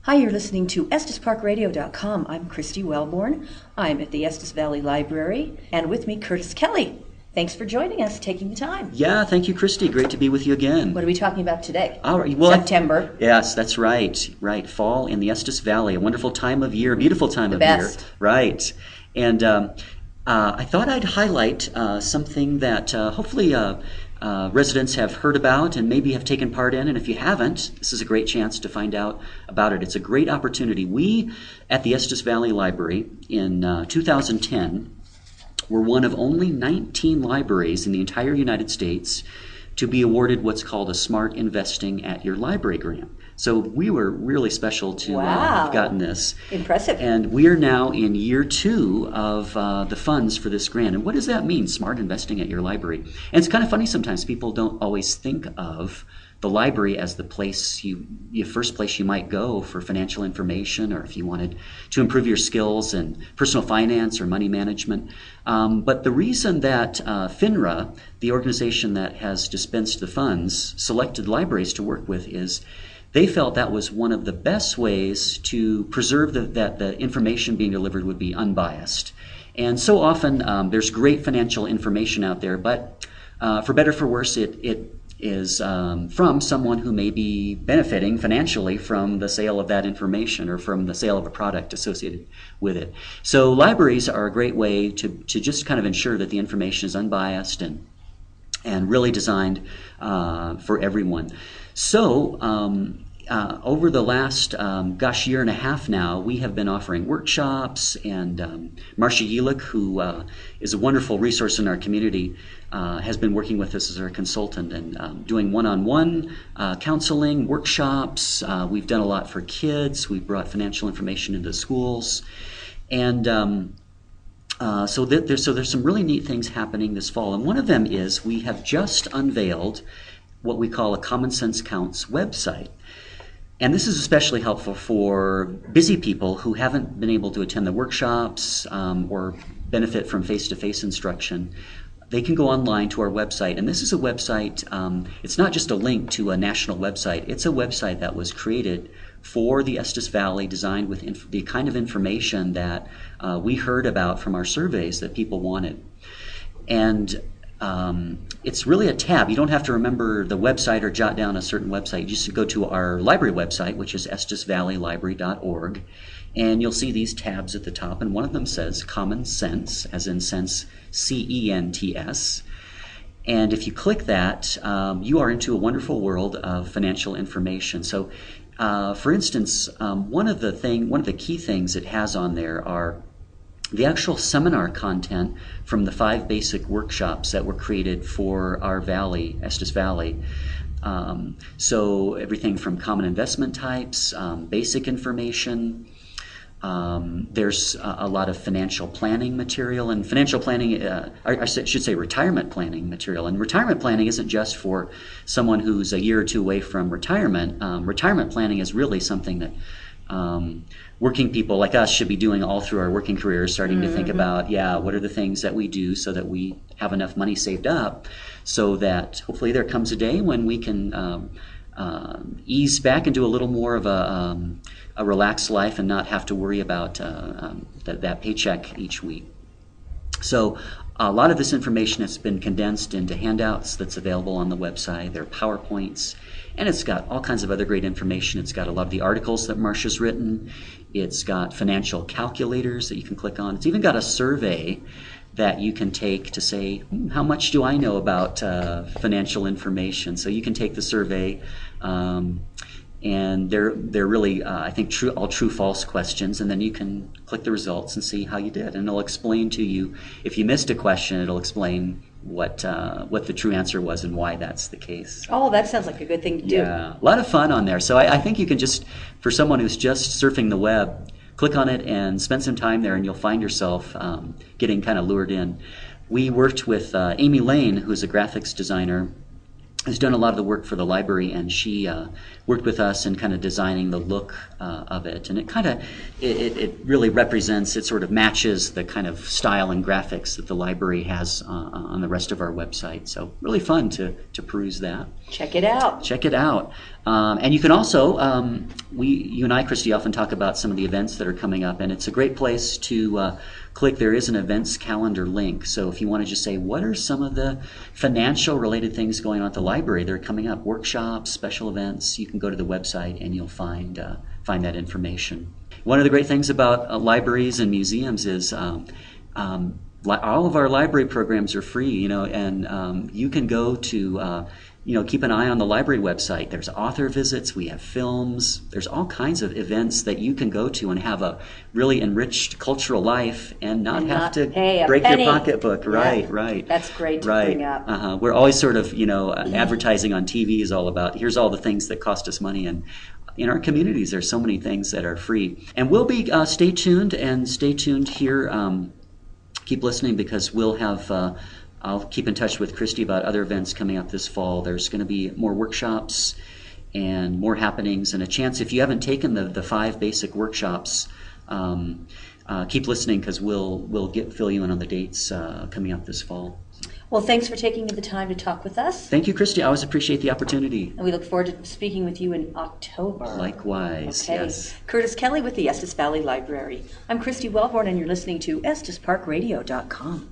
Hi, you're listening to EstesParkRadio.com. I'm Christy Wellborn. I'm at the Estes Valley Library, and with me, Curtis Kelly. Thanks for joining us, taking the time. Yeah, thank you, Christy. Great to be with you again. What are we talking about today? All right, well, September. Yes, that's right. Right, fall in the Estes Valley, a wonderful time of year, beautiful time of best. year. Right, and I thought I'd highlight something that hopefully residents have heard about and maybe have taken part in, and if you haven't, this is a great chance to find out about it. It's a great opportunity. We, at the Estes Valley Library in 2010, were one of only 19 libraries in the entire United States to be awarded what's called a Smart Investing at Your Library grant. So we were really special to have gotten this. Impressive. And we are now in year 2 of the funds for this grant. And what does that mean, Smart Investing at Your Library? And it's kind of funny sometimes. People don't always think of the library as the place first place you might go for financial information, or if you wanted to improve your skills in personal finance or money management. But the reason that FINRA, the organization that has dispensed the funds, selected libraries to work with is they felt that was one of the best ways to preserve that the information being delivered would be unbiased. And so often there's great financial information out there, but for better or for worse, it is from someone who may be benefiting financially from the sale of that information or from the sale of a product associated with it. So libraries are a great way to just kind of ensure that the information is unbiased and really designed for everyone. So over the last, year and a half now, we have been offering workshops, and Marcia Yelich, who is a wonderful resource in our community, has been working with us as our consultant and doing one-on-one counseling, workshops. We've done a lot for kids. We've brought financial information into schools. And so there's some really neat things happening this fall. And one of them is we have just unveiled what we call a Common Sense Counts website. And this is especially helpful for busy people who haven't been able to attend the workshops or benefit from face-to-face instruction. They can go online to our website, and this is a website, it's not just a link to a national website, it's a website that was created for the Estes Valley, designed with the kind of information that we heard about from our surveys that people wanted. And it's really a tab. You don't have to remember the website or jot down a certain website. You just go to our library website, which is estesvalleylibrary.org, and you'll see these tabs at the top, and one of them says Common Sense, as in sense, C-E-N-T-S. And if you click that, you are into a wonderful world of financial information. So, for instance, one of the key things it has on there are the actual seminar content from the 5 basic workshops that were created for our valley, Estes Valley. So everything from common investment types, basic information. There's a lot of financial planning material, and financial planning, I should say retirement planning material. And retirement planning isn't just for someone who's a year or two away from retirement. Retirement planning is really something that working people like us should be doing all through our working careers, starting to think about, what are the things that we do so that we have enough money saved up so that hopefully there comes a day when we can ease back into a little more of a relaxed life and not have to worry about that paycheck each week. So a lot of this information has been condensed into handouts that's available on the website. There are PowerPoints, and it's got all kinds of other great information. It's got a lot of the articles that Marcia's written. It's got financial calculators that you can click on. It's even got a survey that you can take to say, how much do I know about financial information? So you can take the survey, and they're really, I think, all true-false questions, and then you can click the results and see how you did. And it'll explain to you, if you missed a question, it'll explain what the true answer was and why that's the case. Oh, that sounds like a good thing to do. Yeah, a lot of fun on there. So I think you can just, for someone who's just surfing the web, click on it and spend some time there, and you'll find yourself getting kind of lured in. We worked with Amy Lane, who's a graphics designer, who's done a lot of the work for the library, and she worked with us in kind of designing the look of it, and it really represents, it sort of matches the kind of style and graphics that the library has on the rest of our website. So really fun to peruse that. Check it out. Check it out. And you can also, you and I, Christy, often talk about some of the events that are coming up, and it's a great place to click. There is an events calendar link. So if you want to just say, what are some of the financial related things going on at the library that are coming up, workshops, special events, you can go to the website and you'll find that information. One of the great things about libraries and museums is all of our library programs are free, and you can go to keep an eye on the library website. There's author visits, we have films, there's all kinds of events that you can go to and have a really enriched cultural life and not have to break your pocketbook. Right, yeah. right. That's great to bring up. We're always sort of, advertising on TV is all about, here's all the things that cost us money, and in our communities there's so many things that are free. And we'll be, stay tuned here, keep listening, because we'll have, I'll keep in touch with Christy about other events coming up this fall. There's going to be more workshops and more happenings, and a chance, if you haven't taken the 5 basic workshops, keep listening, because we'll fill you in on the dates coming up this fall. Well, thanks for taking the time to talk with us. Thank you, Christy. I always appreciate the opportunity. And we look forward to speaking with you in October. Likewise, okay. Yes. Curtis Kelly with the Estes Valley Library. I'm Christy Wellborn, and you're listening to EstesParkRadio.com.